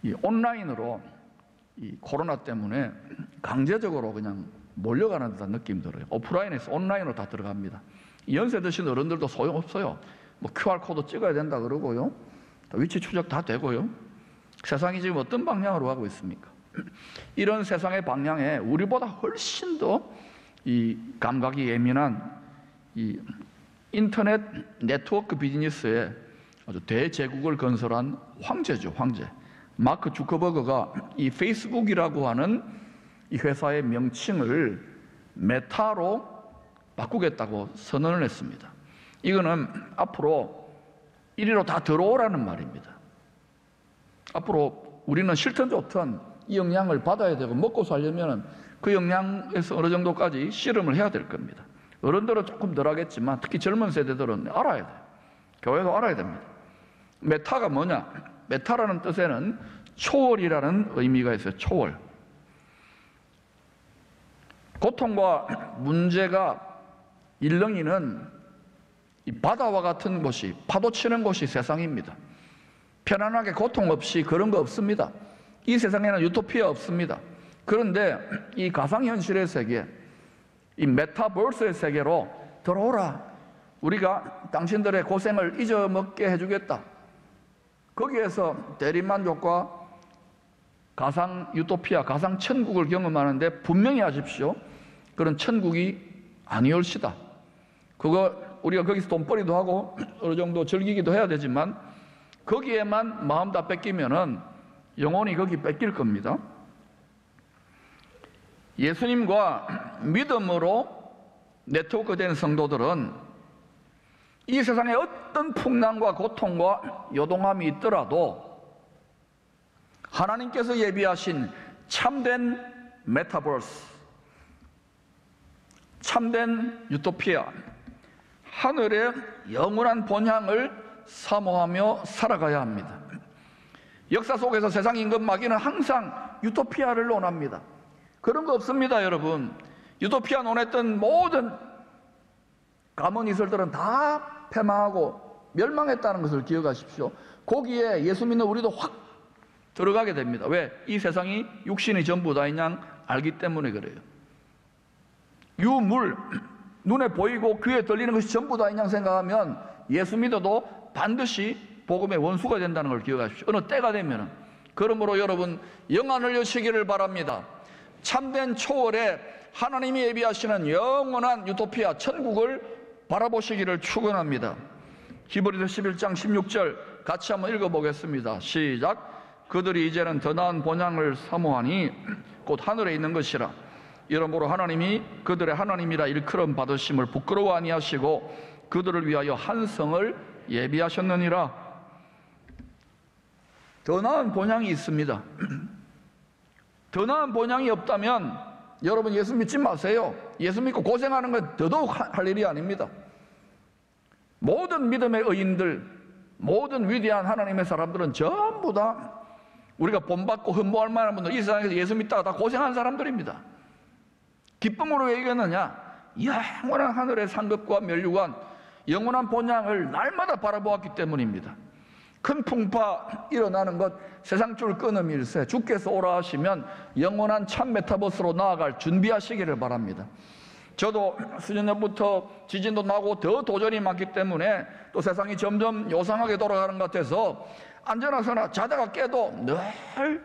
이 온라인으로 이 코로나 때문에 강제적으로 그냥 몰려가는 듯한 느낌이 들어요. 오프라인에서 온라인으로 다 들어갑니다. 연세 드신 어른들도 소용없어요. 뭐 QR코드 찍어야 된다 그러고요. 위치 추적 다 되고요. 세상이 지금 어떤 방향으로 가고 있습니까? 이런 세상의 방향에 우리보다 훨씬 더 이 감각이 예민한 이 인터넷 네트워크 비즈니스에 아주 대제국을 건설한 황제죠, 황제. 마크 주커버그가 이 페이스북이라고 하는 이 회사의 명칭을 메타로 바꾸겠다고 선언을 했습니다. 이거는 앞으로 이리로 다 들어오라는 말입니다. 앞으로 우리는 싫든 좋든 이 영향을 받아야 되고 먹고 살려면 그 영향에서 어느 정도까지 씨름을 해야 될 겁니다. 어른들은 조금 덜 하겠지만 특히 젊은 세대들은 알아야 돼요. 교회도 알아야 됩니다. 메타가 뭐냐? 메타라는 뜻에는 초월이라는 의미가 있어요. 초월. 고통과 문제가 일렁이는 이 바다와 같은 곳이, 파도 치는 곳이 세상입니다. 편안하게 고통 없이 그런 거 없습니다. 이 세상에는 유토피아 없습니다. 그런데 이 가상현실의 세계, 이 메타버스의 세계로 들어오라. 우리가 당신들의 고생을 잊어먹게 해주겠다. 거기에서 대리만족과 가상 유토피아, 가상 천국을 경험하는데 분명히 하십시오. 그런 천국이 아니올시다. 그거 우리가 거기서 돈벌이도 하고 어느 정도 즐기기도 해야 되지만 거기에만 마음 다 뺏기면은 영혼이 거기 뺏길 겁니다. 예수님과 믿음으로 네트워크된 성도들은 이 세상에 어떤 풍랑과 고통과 요동함이 있더라도 하나님께서 예비하신 참된 메타버스, 참된 유토피아, 하늘의 영원한 본향을 사모하며 살아가야 합니다. 역사 속에서 세상 임금 마귀는 항상 유토피아를 논합니다. 그런 거 없습니다, 여러분. 유토피아 논했던 모든 가문이설들은 다 패망하고 멸망했다는 것을 기억하십시오. 거기에 예수 믿는 우리도 확 들어가게 됩니다. 왜? 이 세상이 육신이 전부 다인 양 알기 때문에 그래요. 유물, 눈에 보이고 귀에 들리는 것이 전부 다인 양 생각하면 예수 믿어도 반드시 복음의 원수가 된다는 걸 기억하십시오. 어느 때가 되면은. 그러므로 여러분 영안을 여시기를 바랍니다. 참된 초월에 하나님이 예비하시는 영원한 유토피아 천국을 바라보시기를 축원합니다. 히브리서 11장 16절 같이 한번 읽어보겠습니다. 시작. 그들이 이제는 더 나은 본향을 사모하니 곧 하늘에 있는 것이라. 이러므로 하나님이 그들의 하나님이라 일컬음 받으심을 부끄러워 아니하시고 그들을 위하여 한 성을 예비하셨느니라. 더 나은 본향이 있습니다. 더 나은 본향이 없다면 여러분 예수 믿지 마세요. 예수 믿고 고생하는 건 더더욱 할 일이 아닙니다. 모든 믿음의 의인들, 모든 위대한 하나님의 사람들은 전부 다 우리가 본받고 흠모할 만한 분들, 이 세상에서 예수 믿다가 다 고생한 사람들입니다. 기쁨으로 왜 이겼느냐? 영원한 하늘의 상급과 면류관, 영원한 본향을 날마다 바라보았기 때문입니다. 큰 풍파 일어나는 것 세상 줄 끊음일세. 주께서 오라 하시면 영원한 참 메타버스로 나아갈 준비하시기를 바랍니다. 저도 수년 전부터 지진도 나고 더 도전이 많기 때문에 또 세상이 점점 요상하게 돌아가는 것 같아서 앉아나서나 자다가 깨도 늘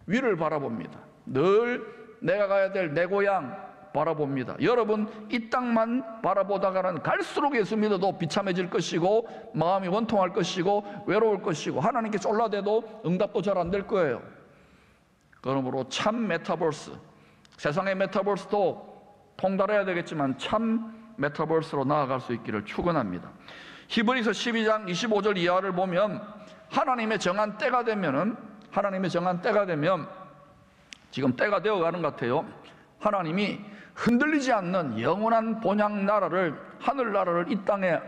위를 바라봅니다. 늘 내가 가야 될 내 고향 바라봅니다. 여러분 이 땅만 바라보다가는 갈수록 예수 믿어도 비참해질 것이고 마음이 원통할 것이고 외로울 것이고 하나님께 쫄라대도 응답도 잘 안 될 거예요. 그러므로 참 메타버스, 세상의 메타버스도 통달해야 되겠지만 참 메타버스로 나아갈 수 있기를 축원합니다. 히브리서 12장 25절 이하를 보면 하나님의 정한 때가 되면 지금 때가 되어가는 것 같아요. 하나님이 흔들리지 않는 영원한 본향 나라를, 하늘나라를 이 땅에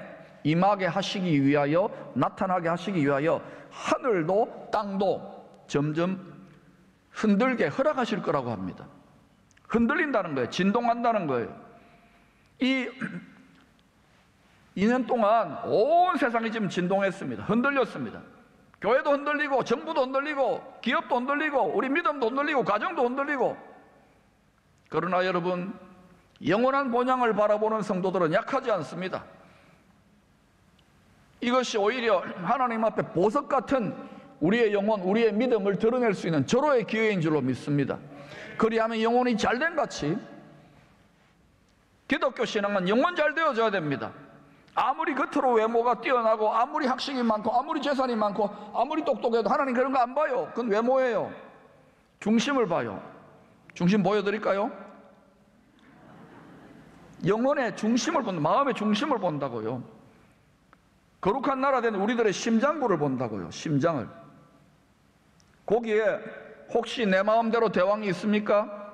임하게 하시기 위하여, 나타나게 하시기 위하여 하늘도 땅도 점점 흔들게 허락하실 거라고 합니다. 흔들린다는 거예요. 진동한다는 거예요. 이 2년 동안 온 세상이 지금 진동했습니다. 흔들렸습니다. 교회도 흔들리고 정부도 흔들리고 기업도 흔들리고 우리 믿음도 흔들리고 가정도 흔들리고. 그러나 여러분, 영원한 본향을 바라보는 성도들은 약하지 않습니다. 이것이 오히려 하나님 앞에 보석 같은 우리의 영혼, 우리의 믿음을 드러낼 수 있는 절호의 기회인 줄로 믿습니다. 그리하면 영혼이 잘된 같이 기독교 신앙은 영혼 잘 되어져야 됩니다. 아무리 겉으로 외모가 뛰어나고 아무리 학식이 많고 아무리 재산이 많고 아무리 똑똑해도 하나님 그런 거 안 봐요. 그건 외모예요. 중심을 봐요. 중심 보여드릴까요? 영혼의 중심을 본다. 마음의 중심을 본다고요. 거룩한 나라 된 우리들의 심장부를 본다고요. 심장을. 거기에 혹시 내 마음대로 대왕이 있습니까?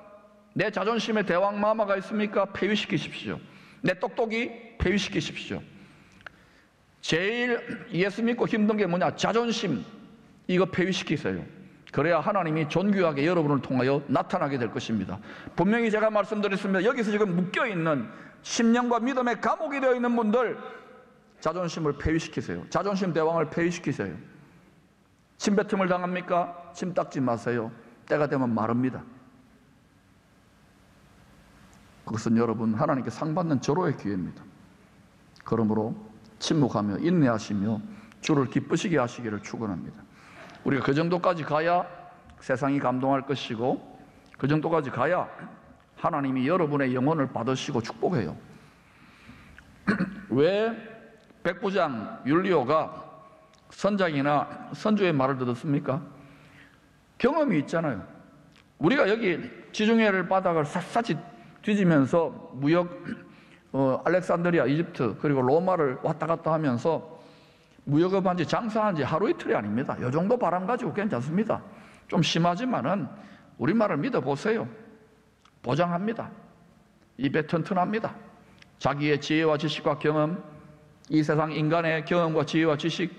내 자존심에 대왕 마마가 있습니까? 폐위시키십시오. 내 똑똑이 폐위시키십시오. 제일 예수 믿고 힘든 게 뭐냐? 자존심. 이거 폐위시키세요. 그래야 하나님이 존귀하게 여러분을 통하여 나타나게 될 것입니다. 분명히 제가 말씀드렸습니다. 여기서 지금 묶여있는 심령과 믿음의 감옥이 되어 있는 분들, 자존심을 폐위시키세요. 자존심 대왕을 폐위시키세요. 침뱉음을 당합니까? 침 닦지 마세요. 때가 되면 마릅니다. 그것은 여러분 하나님께 상 받는 절호의 기회입니다. 그러므로 침묵하며 인내하시며 주를 기쁘시게 하시기를 축원합니다. 우리가 그 정도까지 가야 세상이 감동할 것이고, 그 정도까지 가야 하나님이 여러분의 영혼을 받으시고 축복해요. 왜 백부장 율리오가 선장이나 선주의 말을 듣었습니까? 경험이 있잖아요. 우리가 여기 지중해를 바닥을 샅샅이 뒤지면서 무역, 알렉산드리아, 이집트 그리고 로마를 왔다 갔다 하면서 무역업한 지 장사한 지 하루 이틀이 아닙니다. 이 정도 바람 가지고 괜찮습니다. 좀 심하지만은 우리 말을 믿어보세요. 보장합니다. 입에 튼튼합니다. 자기의 지혜와 지식과 경험, 이 세상 인간의 경험과 지혜와 지식,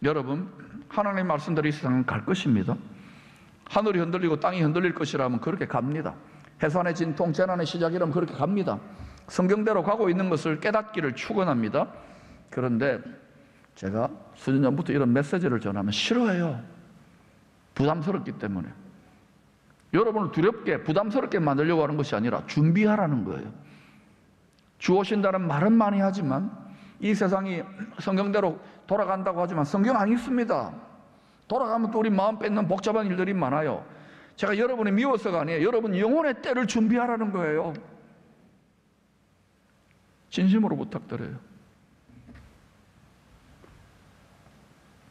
여러분 하나님 말씀대로 이 세상은 갈 것입니다. 하늘이 흔들리고 땅이 흔들릴 것이라면 그렇게 갑니다. 해산의 진통, 재난의 시작이라면 그렇게 갑니다. 성경대로 가고 있는 것을 깨닫기를 축원합니다. 그런데 제가 수년 전부터 이런 메시지를 전하면 싫어해요. 부담스럽기 때문에. 여러분을 두렵게 부담스럽게 만들려고 하는 것이 아니라 준비하라는 거예요. 주 오신다는 말은 많이 하지만 이 세상이 성경대로 돌아간다고 하지만 성경 안 읽습니다. 돌아가면 또 우리 마음 뺏는 복잡한 일들이 많아요. 제가 여러분이 미워서가 아니에요. 여러분 영혼의 때를 준비하라는 거예요. 진심으로 부탁드려요.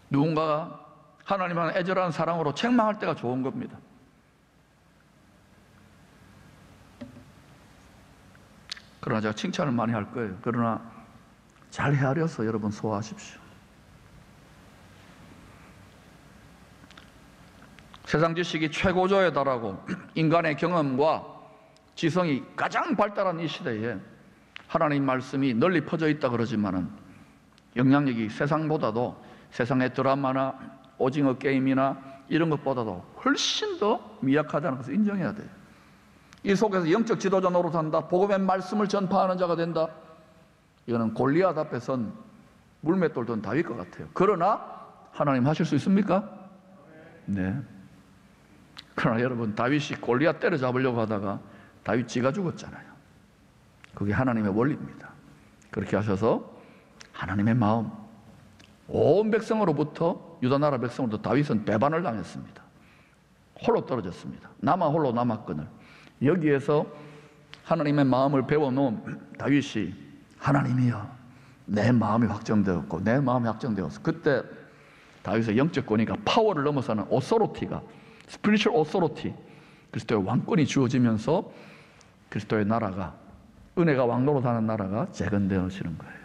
누군가가 하나님 안에 애절한 사랑으로 책망할 때가 좋은 겁니다. 그러나 제가 칭찬을 많이 할 거예요. 그러나 잘 헤아려서 여러분 소화하십시오. 세상 지식이 최고조에 달하고 인간의 경험과 지성이 가장 발달한 이 시대에 하나님 말씀이 널리 퍼져 있다 그러지만은 영향력이 세상보다도, 세상의 드라마나 오징어 게임이나 이런 것보다도 훨씬 더 미약하다는 것을 인정해야 돼요. 이 속에서 영적 지도자 노릇한다, 복음의 말씀을 전파하는 자가 된다, 이거는 골리앗 앞에 선 물맷돌 던 다윗 것 같아요. 그러나 하나님 하실 수 있습니까? 네. 그러나 여러분, 다윗이 골리앗 때려잡으려고 하다가 다윗 지가 죽었잖아요. 그게 하나님의 원리입니다. 그렇게 하셔서 하나님의 마음, 온 백성으로부터, 유다 나라 백성으로부터 다윗은 배반을 당했습니다. 홀로 떨어졌습니다. 남아 홀로 남았거늘. 여기에서 하나님의 마음을 배워놓은 다윗이 하나님이여, 내 마음이 확정되었고 내 마음이 확정되었어. 그때 다윗의 영적 권위가 파워를 넘어서는 오소로티가, 스피리추얼 오소로티, 그리스도의 왕권이 주어지면서 그리스도의 나라가, 은혜가 왕노릇하는 나라가 재건되어지는 거예요.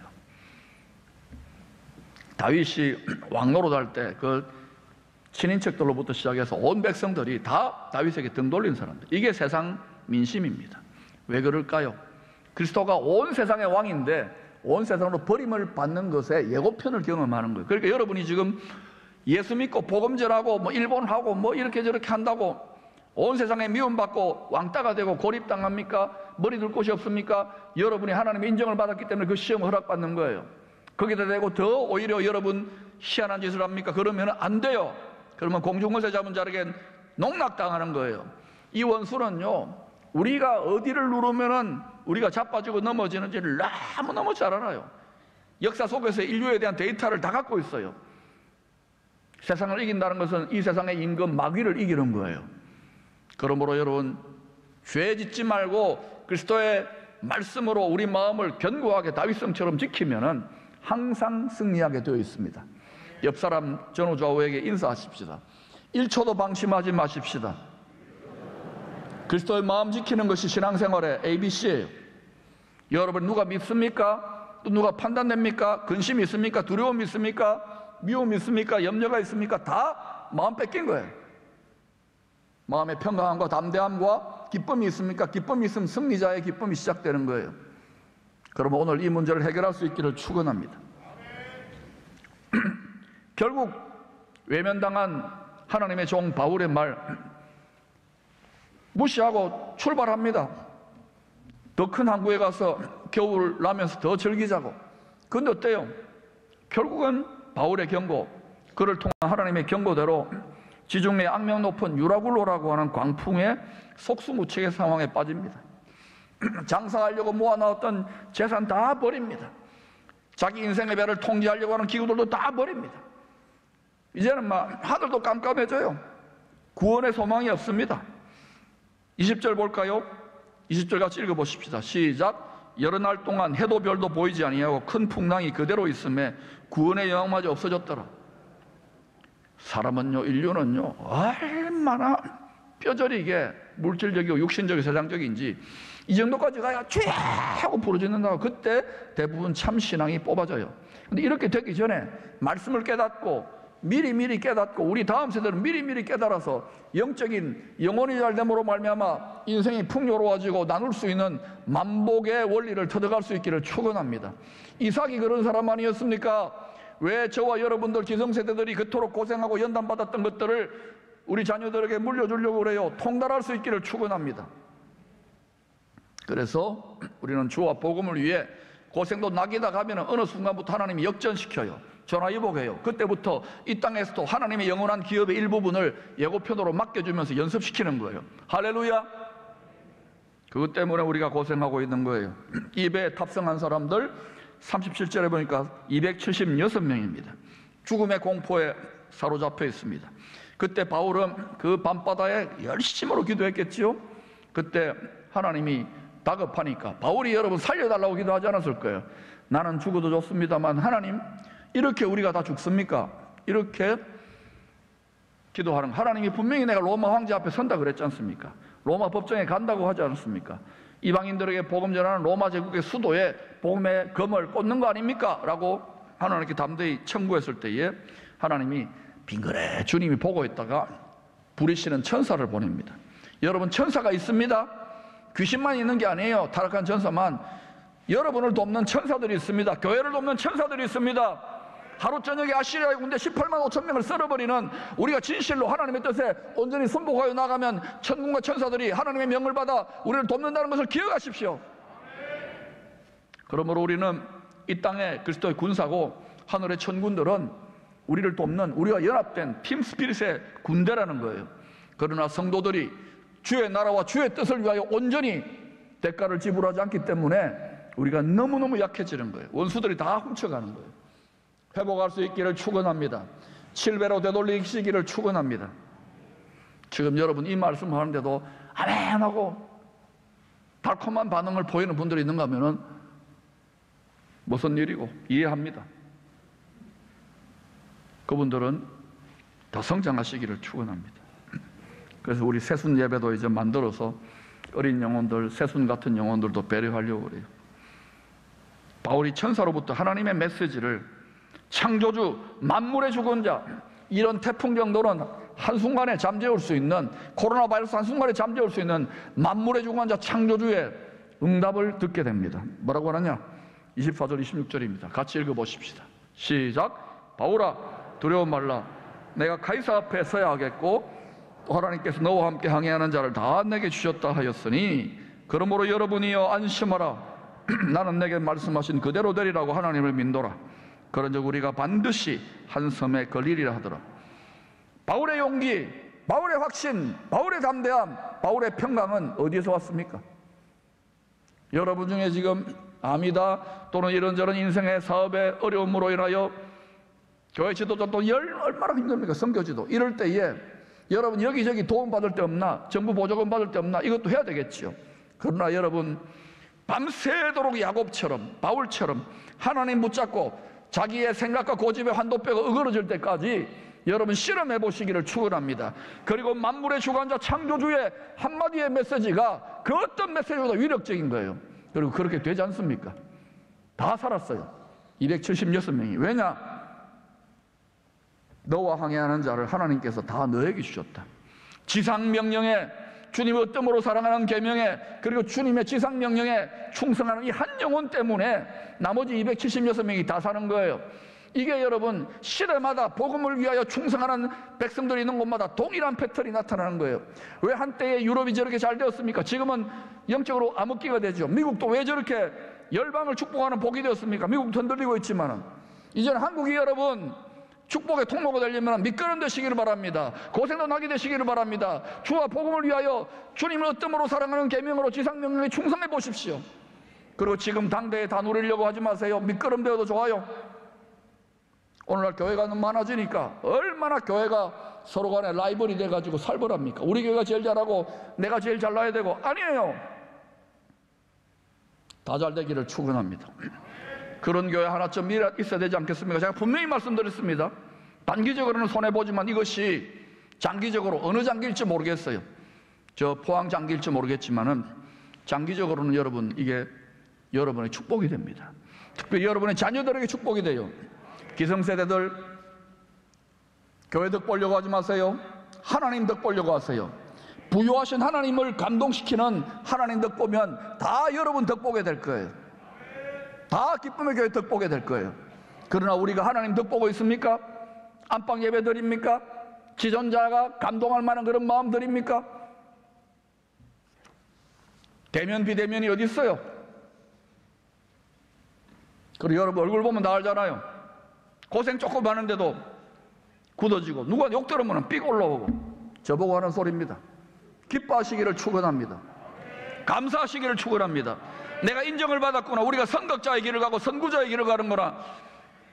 다윗이 왕노릇할 때 그 친인척들로부터 시작해서 온 백성들이 다 다윗에게 등 돌린 사람들, 이게 세상 민심입니다. 왜 그럴까요? 그리스도가 온 세상의 왕인데 온 세상으로 버림을 받는 것에 예고편을 경험하는 거예요. 그러니까 여러분이 지금 예수 믿고 복음전하고 뭐 일본하고 뭐 이렇게 저렇게 한다고 온 세상에 미움받고 왕따가 되고 고립당합니까? 머리 둘 곳이 없습니까? 여러분이 하나님의 인정을 받았기 때문에 그 시험을 허락받는 거예요. 거기다 대고 더 오히려 여러분 희한한 짓을 합니까? 그러면 안 돼요. 그러면 공중권세 잡은 자에게 농락당하는 거예요. 이 원수는요, 우리가 어디를 누르면은 우리가 자빠지고 넘어지는지를 너무너무 잘 알아요. 역사 속에서 인류에 대한 데이터를 다 갖고 있어요. 세상을 이긴다는 것은 이 세상의 임금 마귀를 이기는 거예요. 그러므로 여러분, 죄 짓지 말고 그리스도의 말씀으로 우리 마음을 견고하게 다윗성처럼 지키면은 항상 승리하게 되어 있습니다. 옆 사람 전후좌우에게 인사하십시다. 1초도 방심하지 마십시다. 그리스도의 마음 지키는 것이 신앙생활의 ABC예요. 여러분, 누가 믿습니까? 또 누가 판단됩니까? 근심이 있습니까? 두려움이 있습니까? 미움이 있습니까? 염려가 있습니까? 다 마음 뺏긴 거예요. 마음의 평강함과 담대함과 기쁨이 있습니까? 기쁨이 있으면 승리자의 기쁨이 시작되는 거예요. 그러면 오늘 이 문제를 해결할 수 있기를 축원합니다. 결국 외면당한 하나님의 종 바울의 말 무시하고 출발합니다. 더 큰 항구에 가서 겨울 나면서 더 즐기자고. 근데 어때요? 결국은 바울의 경고, 그를 통한 하나님의 경고대로 지중해 악명 높은 유라굴로라고 하는 광풍의 속수무책의 상황에 빠집니다. 장사하려고 모아놨던 재산 다 버립니다. 자기 인생의 배를 통제하려고 하는 기구들도 다 버립니다. 이제는 막 하늘도 깜깜해져요. 구원의 소망이 없습니다. 20절 볼까요? 20절 같이 읽어보십시다. 시작. 여러 날 동안 해도 별도 보이지 아니하고 큰 풍랑이 그대로 있음에 구원의 영광마저 없어졌더라. 사람은요, 인류는요, 얼마나 뼈저리게 물질적이고 육신적이고 세상적인지 이 정도까지 가야 죄 하고 부르짖는다고. 그때 대부분 참 신앙이 뽑아져요. 근데 이렇게 되기 전에 말씀을 깨닫고 미리미리 깨닫고 우리 다음 세대는 미리미리 깨달아서 영적인 영혼이 잘됨으로 말미암아 인생이 풍요로워지고 나눌 수 있는 만복의 원리를 터득할 수 있기를 축원합니다. 이삭이 그런 사람 아니었습니까? 왜 저와 여러분들 기성세대들이 그토록 고생하고 연단받았던 것들을 우리 자녀들에게 물려주려고 그래요? 통달할 수 있기를 축원합니다. 그래서 우리는 주와 복음을 위해 고생도 낙이다 가면 어느 순간부터 하나님이 역전시켜요. 전화위복해요. 그때부터 이 땅에서도 하나님의 영원한 기업의 일부분을 예고편으로 맡겨주면서 연습시키는 거예요. 할렐루야. 그것 때문에 우리가 고생하고 있는 거예요. 이 배에 탑승한 사람들 37절에 보니까 276명입니다. 죽음의 공포에 사로잡혀 있습니다. 그때 바울은 그 밤바다에 열심으로 기도했겠지요. 그때 하나님이 다급하니까 바울이 여러분 살려달라고 기도하지 않았을 거예요. 나는 죽어도 좋습니다만 하나님, 이렇게 우리가 다 죽습니까? 이렇게 기도하는, 하나님이 분명히 내가 로마 황제 앞에 선다 그랬지 않습니까? 로마 법정에 간다고 하지 않았습니까? 이방인들에게 복음 전하는 로마 제국의 수도에 복음의 검을 꽂는 거 아닙니까? 라고 하나님께 담대히 청구했을 때에 하나님이 빙그레 주님이 보고 있다가 부리시는 천사를 보냅니다. 여러분, 천사가 있습니다. 귀신만 있는 게 아니에요. 타락한 천사만. 여러분을 돕는 천사들이 있습니다. 교회를 돕는 천사들이 있습니다. 하루 저녁에 아시리아의 군대 18만 5천 명을 썰어버리는, 우리가 진실로 하나님의 뜻에 온전히 순복하여 나가면 천군과 천사들이 하나님의 명을 받아 우리를 돕는다는 것을 기억하십시오. 그러므로 우리는 이 땅에 그리스도의 군사고 하늘의 천군들은 우리를 돕는, 우리가 연합된 팀 스피릿의 군대라는 거예요. 그러나 성도들이 주의 나라와 주의 뜻을 위하여 온전히 대가를 지불하지 않기 때문에 우리가 너무너무 약해지는 거예요. 원수들이 다 훔쳐가는 거예요. 회복할 수 있기를 축원합니다. 7배로 되돌리시기를 축원합니다. 지금 여러분 이 말씀 하는데도 아멘 하고 달콤한 반응을 보이는 분들이 있는가 하면은 무슨 일이고 이해합니다. 그분들은 더 성장하시기를 축원합니다. 그래서 우리 새순 예배도 이제 만들어서 어린 영혼들, 새순 같은 영혼들도 배려하려고 그래요. 바울이 천사로부터 하나님의 메시지를 창조주, 만물의 주권자, 이런 태풍 정도는 한순간에 잠재울 수 있는, 코로나 바이러스 한순간에 잠재울 수 있는 만물의 주권자 창조주의 응답을 듣게 됩니다. 뭐라고 하느냐? 24절 26절입니다. 같이 읽어보십시다. 시작. 바울아 두려워 말라. 내가 가이사 앞에 서야 하겠고 또 하나님께서 너와 함께 항해하는 자를 다 내게 주셨다 하였으니 그러므로 여러분이여 안심하라. 나는 내게 말씀하신 그대로 되리라고 하나님을 믿노라. 그런즉 우리가 반드시 한 섬에 걸리리라 하더라. 바울의 용기, 바울의 확신, 바울의 담대함, 바울의 평강은 어디에서 왔습니까? 여러분 중에 지금 암이다 또는 이런저런 인생의 사업의 어려움으로 인하여 교회 지도자 또 얼마나 힘듭니까? 선교지도. 이럴 때에 여러분 여기저기 도움 받을 데 없나? 정부 보조금 받을 데 없나? 이것도 해야 되겠죠. 그러나 여러분 밤새도록 야곱처럼 바울처럼 하나님 붙잡고 자기의 생각과 고집에 환도뼈가 어그러질 때까지 여러분 실험해 보시기를 축원합니다. 그리고 만물의 주관자 창조주의 한마디의 메시지가 그 어떤 메시지보다 위력적인 거예요. 그리고 그렇게 되지 않습니까? 다 살았어요. 276명이. 왜냐? 너와 항해하는 자를 하나님께서 다 너에게 주셨다. 지상명령에 주님의 어뜸으로 사랑하는 계명에 그리고 주님의 지상명령에 충성하는 이 한 영혼 때문에 나머지 276명이 다 사는 거예요. 이게 여러분 시대마다 복음을 위하여 충성하는 백성들이 있는 곳마다 동일한 패턴이 나타나는 거예요. 왜 한때에 유럽이 저렇게 잘 되었습니까? 지금은 영적으로 암흑기가 되죠. 미국도 왜 저렇게 열방을 축복하는 복이 되었습니까? 미국도 흔들리고 있지만 이제는 한국이 여러분 축복의 통로가 되려면 미끄럼 되시기를 바랍니다. 고생도 나게 되시기를 바랍니다. 주와 복음을 위하여 주님을 어뜸으로 사랑하는 계명으로 지상명령에 충성해 보십시오. 그리고 지금 당대에 다 누리려고 하지 마세요. 미끄럼 되어도 좋아요. 오늘날 교회가 너무 많아지니까 얼마나 교회가 서로 간에 라이벌이 돼가지고 살벌합니까? 우리 교회가 제일 잘하고 내가 제일 잘나야 되고. 아니에요. 다 잘되기를 축원합니다. 그런 교회 하나쯤 있어야 되지 않겠습니까? 제가 분명히 말씀드렸습니다. 단기적으로는 손해보지만 이것이 장기적으로 어느 장기일지 모르겠어요. 저 포항 장기일지 모르겠지만은 장기적으로는 여러분 이게 여러분의 축복이 됩니다. 특별히 여러분의 자녀들에게 축복이 돼요. 기성세대들 교회 덕 보려고 하지 마세요. 하나님 덕 보려고 하세요. 부유하신 하나님을 감동시키는 하나님 덕 보면 다 여러분 덕 보게 될 거예요. 다 기쁨의 교회 덕 보게 될 거예요. 그러나 우리가 하나님 덕 보고 있습니까? 안방 예배 드립니까? 지존자가 감동할 만한 그런 마음 드립니까? 대면 비대면이 어디 있어요? 그리고 여러분 얼굴 보면 다 알잖아요. 고생 조금 하는데도 굳어지고 누가 욕 들으면 삑 올라오고. 저보고 하는 소리입니다. 기뻐하시기를 축원합니다. 감사하시기를 축원합니다. 내가 인정을 받았구나. 우리가 선덕자의 길을 가고 선구자의 길을 가는 거나.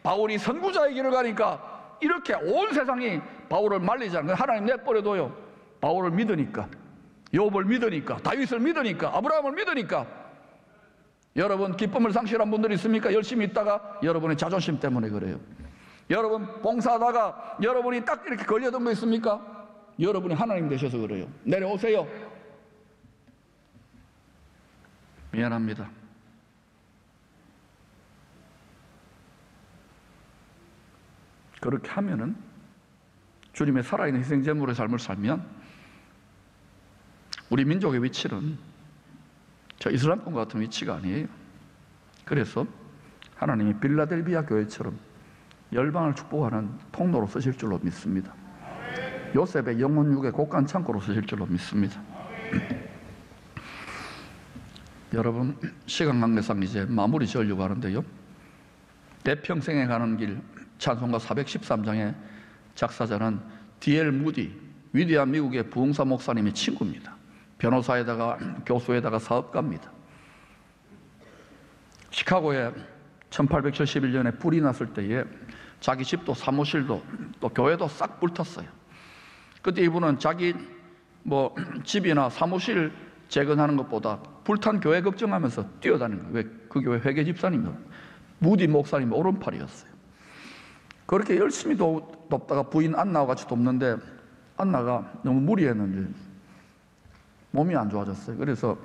바울이 선구자의 길을 가니까 이렇게 온 세상이 바울을 말리지 않는 거예요. 하나님 내버려둬요. 바울을 믿으니까, 욥을 믿으니까, 다윗을 믿으니까, 아브라함을 믿으니까. 여러분 기쁨을 상실한 분들이 있습니까? 열심히 있다가 여러분의 자존심 때문에 그래요. 여러분 봉사하다가 여러분이 딱 이렇게 걸려든 거 있습니까? 여러분이 하나님 되셔서 그래요. 내려오세요. 미안합니다. 그렇게 하면은 주님의 살아있는 희생제물의 삶을 살면 우리 민족의 위치는 저 이슬람권 같은 위치가 아니에요. 그래서 하나님이 빌라델비아 교회처럼 열방을 축복하는 통로로 쓰실 줄로 믿습니다. 요셉의 영혼 육의 곡간 창고로 쓰실 줄로 믿습니다. 여러분 시간 관계상 이제 마무리 지으려고 하는데요. 대평생에 가는 길 찬송가 413장의 작사자는 D.L. 무디, 위대한 미국의 부흥사 목사님의 친구입니다. 변호사에다가 교수에다가 사업가입니다. 시카고에 1871년에 불이 났을 때에 자기 집도 사무실도 또 교회도 싹 불탔어요. 그때 이분은 자기 집이나 사무실 재건하는 것보다 불탄 교회 걱정하면서 뛰어다니는 거예요. 왜? 그 교회 회계 집사님이요. 무디 목사님 오른팔이었어요. 그렇게 열심히 돕다가 부인 안나와 같이 돕는데 안나가 너무 무리했는지 몸이 안 좋아졌어요. 그래서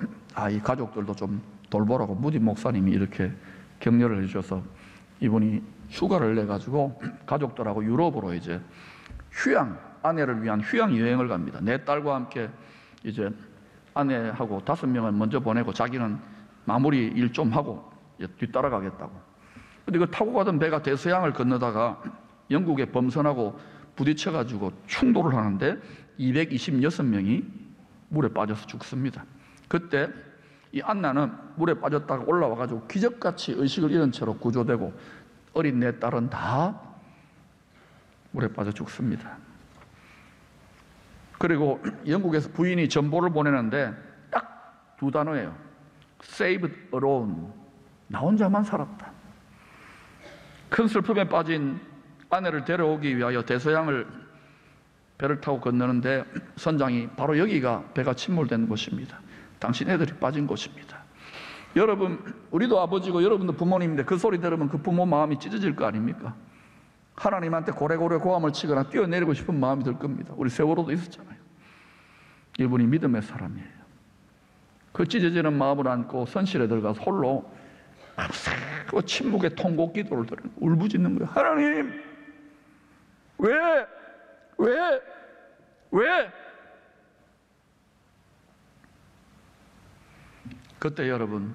이 가족들도 좀 돌보라고 무디 목사님이 이렇게 격려를 해주셔서 이분이 휴가를 내가지고 가족들하고 유럽으로 이제 아내를 위한 휴양 여행을 갑니다. 내 딸과 함께 이제 아내하고 5명을 먼저 보내고 자기는 마무리 일 좀 하고 뒤따라가겠다고. 근데 그 타고 가던 배가 대서양을 건너다가 영국의 범선하고 부딪혀가지고 충돌을 하는데 226명이 물에 빠져서 죽습니다. 그때 이 안나는 물에 빠졌다가 올라와가지고 기적같이 의식을 잃은 채로 구조되고 어린 내 딸은 다 물에 빠져 죽습니다. 그리고 영국에서 부인이 전보를 보내는데 딱 두 단어예요. Saved alone. 나 혼자만 살았다. 큰 슬픔에 빠진 아내를 데려오기 위하여 대서양을 배를 타고 건너는데 선장이 바로 여기가 배가 침몰된 곳입니다. 당신 애들이 빠진 곳입니다. 여러분, 우리도 아버지고 여러분도 부모님인데 그 소리 들으면 그 부모 마음이 찢어질 거 아닙니까? 하나님한테 고래고래 고함을 치거나 뛰어내리고 싶은 마음이 들 겁니다. 우리 세월호도 있었잖아요. 이분이 믿음의 사람이에요. 그 찢어지는 마음을 안고 선실에 들어가서 홀로 그 침묵의 통곡 기도를 드리는, 울부짖는 거예요. 하나님, 왜? 그때 여러분,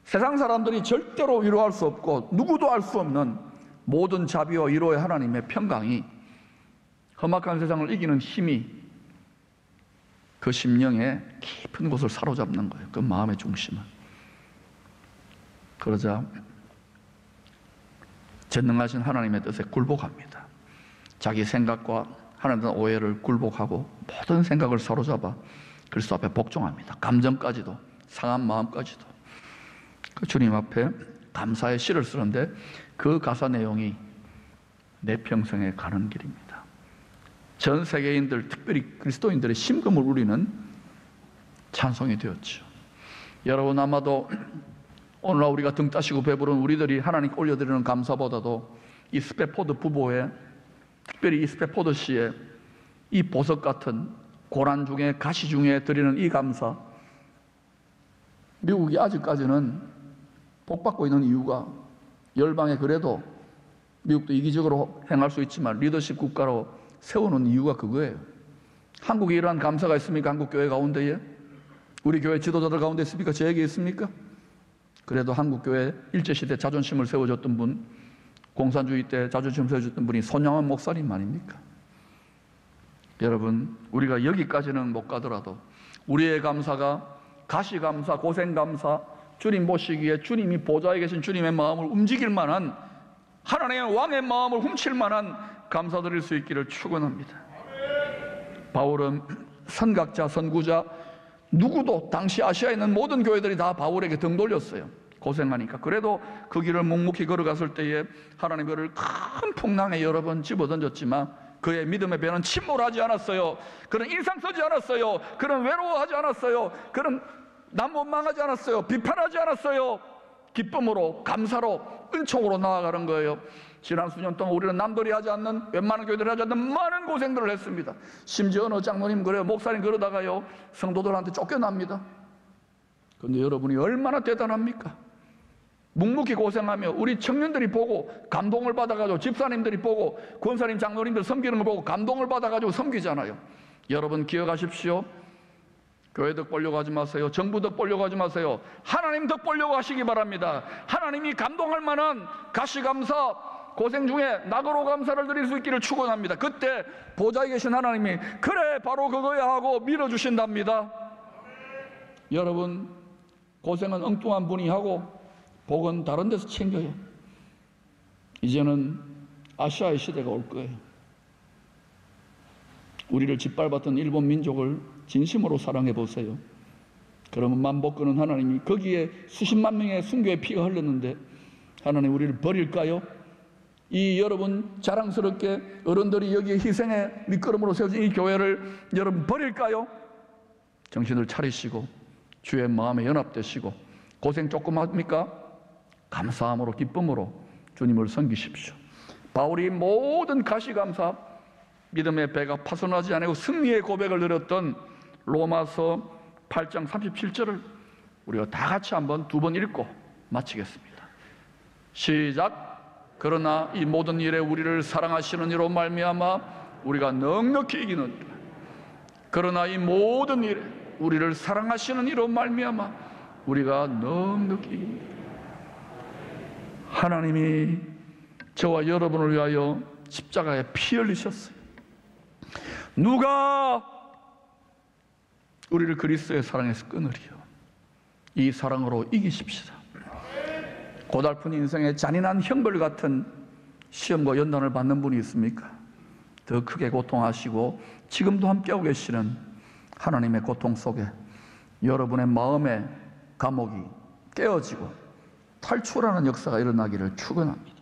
세상 사람들이 절대로 위로할 수 없고 누구도 알 수 없는 모든 자비와 위로의 하나님의 평강이 험악한 세상을 이기는 힘이 그 심령의 깊은 곳을 사로잡는 거예요. 그 마음의 중심을. 그러자 전능하신 하나님의 뜻에 굴복합니다. 자기 생각과 하나님의 오해를 굴복하고 모든 생각을 사로잡아 그리스도 앞에 복종합니다. 감정까지도, 상한 마음까지도. 그 주님 앞에 감사의 시를 쓰는데 그 가사 내용이 내 평생에 가는 길입니다. 전 세계인들, 특별히 그리스도인들의 심금을 울리는 찬송이 되었죠. 여러분, 아마도 오늘날 우리가 등 따시고 배부른 우리들이 하나님께 올려드리는 감사보다도 이 스패포드 부부의, 특별히 이 스패포드 씨의 이 보석 같은 고난 중에 가시 중에 드리는 이 감사, 미국이 아직까지는 복받고 있는 이유가 열방에 그래도 미국도 이기적으로 행할 수 있지만 리더십 국가로 세우는 이유가 그거예요. 한국에 이러한 감사가 있습니까? 한국 교회 가운데에? 우리 교회 지도자들 가운데 있습니까? 저에게 있습니까? 그래도 한국 교회 일제시대 자존심을 세워줬던 분, 공산주의 때 자존심을 세워줬던 분이 손양원 목사님 아닙니까? 여러분, 우리가 여기까지는 못 가더라도 우리의 감사가 가시감사, 고생감사, 주님 보시기에 주님이 보좌에 계신 주님의 마음을 움직일 만한, 하나님의 왕의 마음을 훔칠 만한 감사드릴 수 있기를 축원합니다. 바울은 선각자, 선구자, 누구도 당시 아시아에 있는 모든 교회들이 다 바울에게 등 돌렸어요. 고생하니까. 그래도 그 길을 묵묵히 걸어갔을 때에 하나님 그를 큰 풍랑에 여러 번 집어던졌지만 그의 믿음의 배는 침몰하지 않았어요. 그는 인상 쓰지 않았어요. 그는 외로워하지 않았어요. 그는 남 원망하지 않았어요. 비판하지 않았어요. 기쁨으로, 감사로, 은총으로 나아가는 거예요. 지난 수년 동안 우리는 남들이 하지 않는, 웬만한 교회들이 하지 않는 많은 고생들을 했습니다. 심지어 어느 장로님 그래요, 목사님 그러다가요 성도들한테 쫓겨납니다. 그런데 여러분이 얼마나 대단합니까? 묵묵히 고생하며 우리 청년들이 보고 감동을 받아가지고, 집사님들이 보고, 권사님, 장로님들 섬기는 걸 보고 감동을 받아가지고 섬기잖아요. 여러분 기억하십시오. 교회 덕 보려고 하지 마세요. 정부 덕 보려고 하지 마세요. 하나님 덕 보려고 하시기 바랍니다. 하나님이 감동할 만한 가시감사, 고생 중에 낙으로 감사를 드릴 수 있기를 축원합니다. 그때 보좌에 계신 하나님이 그래 바로 그거야 하고 밀어주신답니다. 여러분, 고생은 엉뚱한 분이 하고 복은 다른 데서 챙겨요. 이제는 아시아의 시대가 올 거예요. 우리를 짓밟았던 일본 민족을 진심으로 사랑해 보세요. 그러면 만복하는 하나님이 거기에 수십만 명의 순교의 피가 흘렀는데 하나님 우리를 버릴까요? 이 여러분 자랑스럽게 어른들이 여기에 희생의 밑거름으로 세워진 이 교회를 여러분 버릴까요? 정신을 차리시고 주의 마음에 연합되시고, 고생 조금 합니까? 감사함으로, 기쁨으로 주님을 섬기십시오. 바울이 모든 가시감사, 믿음의 배가 파손하지 않고 승리의 고백을 드렸던 로마서 8장 37절을 우리가 다 같이 한번 두 번 읽고 마치겠습니다. 시작. 그러나 이 모든 일에 우리를 사랑하시는 이로 말미암아 우리가 넉넉히 이기는, 그러나 이 모든 일에 우리를 사랑하시는 이로 말미암아 우리가 넉넉히 이깁니다. 하나님이 저와 여러분을 위하여 십자가에 피 흘리셨어요. 누가 우리를 그리스도의 사랑에서 끊으리요? 이 사랑으로 이기십시다. 고달픈 인생의 잔인한 형벌 같은 시험과 연단을 받는 분이 있습니까? 더 크게 고통하시고 지금도 함께하고 계시는 하나님의 고통 속에 여러분의 마음의 감옥이 깨어지고 탈출하는 역사가 일어나기를 축원합니다.